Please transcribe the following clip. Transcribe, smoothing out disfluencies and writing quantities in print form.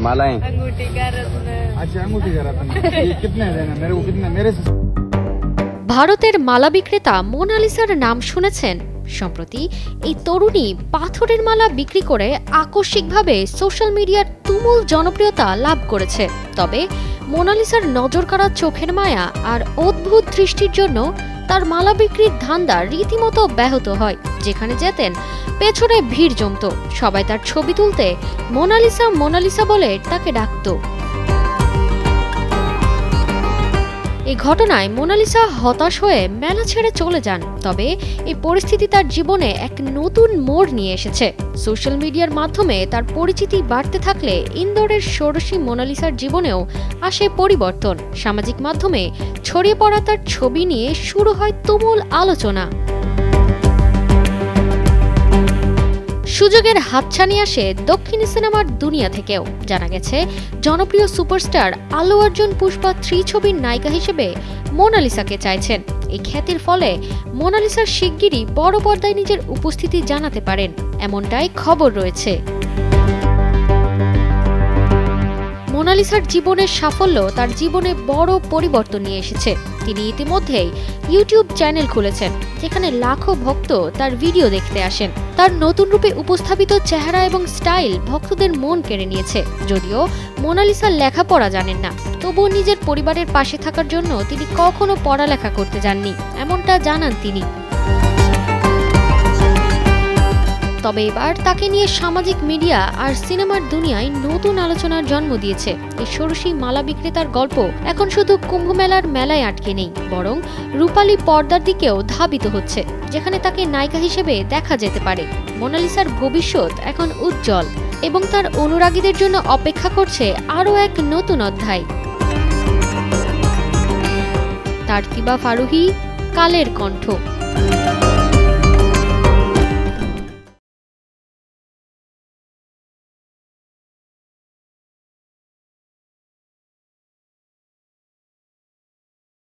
मालाएं। अंगूठी का रत्न। अच्छा अंगूठी का रत्न। ये कितने देना मेरे को, कितने मेरे से? ভারতের মালা বিক্রেতা মোনালিসার নাম শুনেছেন? সম্প্রতি এই তরুণী পাথরের মালা বিক্রি করে আকস্মিকভাবে সোশ্যাল মিডিয়ার তুমুল জনপ্রিয়তা লাভ করেছে। তবে মোনালিসার নজরকাড়া চোখের মায়া আর অদ্ভুত দৃষ্টির জন্য তার মালা বিক্রির ধান্দা রীতিমতো ব্যাহত হয়। যেখানে যেতেন পেছনে ভিড় জমত, সবাই তার ছবি তুলতে মোনালিসা মোনালিসা বলে তাকে ডাকত। এই ঘটনায় মোনালিসা হতাশ হয়ে মেলা ছেড়ে চলে যান। তবে এই পরিস্থিতি তার জীবনে এক নতুন মোড় নিয়ে এসেছে। সোশ্যাল মিডিয়ার মাধ্যমে তার পরিচিতি বাড়তে থাকলে ইন্দোরের ষোড়শী মোনালিসার জীবনেও আসে পরিবর্তন। সামাজিক মাধ্যমে ছড়িয়ে পড়া তার ছবি নিয়ে শুরু হয় তুমুল আলোচনা। সুযোগের হাতছানি আসে দক্ষিণী সিনেমার দুনিয়া থেকেও। জানা গেছে জনপ্রিয় সুপারস্টার আল্লু অর্জুন পুষ্পা 3 ছবির নায়িকা হিসেবে মোনালিসাকে চাইছেন। এই খ্যাতির ফলে মোনালিসা শিগগিরই বড় পর্দায় নিজের উপস্থিতি জানাতে পারেন, এমনটাই খবর রয়েছে। মোনালিসার জীবনের সাফল্য তার জীবনে বড় পরিবর্তন নিয়ে এসেছে। তিনি ইতিমধ্যেই ইউটিউব চ্যানেল খুলেছেন, যেখানে লাখো ভক্ত তার ভিডিও দেখতে আসেন। তার নতুন রূপে উপস্থাপিত চেহারা এবং স্টাইল ভক্তদের মন কেড়ে নিয়েছে। যদিও মোনালিসা লেখাপড়া জানেন না, তবুও নিজের পরিবারের পাশে থাকার জন্য তিনি কখনো পড়ালেখা করতে যাননি, এমনটা জানান তিনি। তবে এবার তাকে নিয়ে সামাজিক মিডিয়া আর সিনেমার দুনিয়ায় নতুন আলোচনার জন্ম দিয়েছে। এই ষোড়শী মালা বিক্রেতার গল্প এখন শুধু কুম্ভ মেলার মেলায় আটকে নেই, বরং রূপালী পর্দার দিকেও ধাবিত হচ্ছে, যেখানে তাকে নায়িকা হিসেবে দেখা যেতে পারে। মোনালিসার ভবিষ্যৎ এখন উজ্জ্বল এবং তার অনুরাগীদের জন্য অপেক্ষা করছে আরও এক নতুন অধ্যায়। তারতিবা ফারুহী, কালের কণ্ঠ।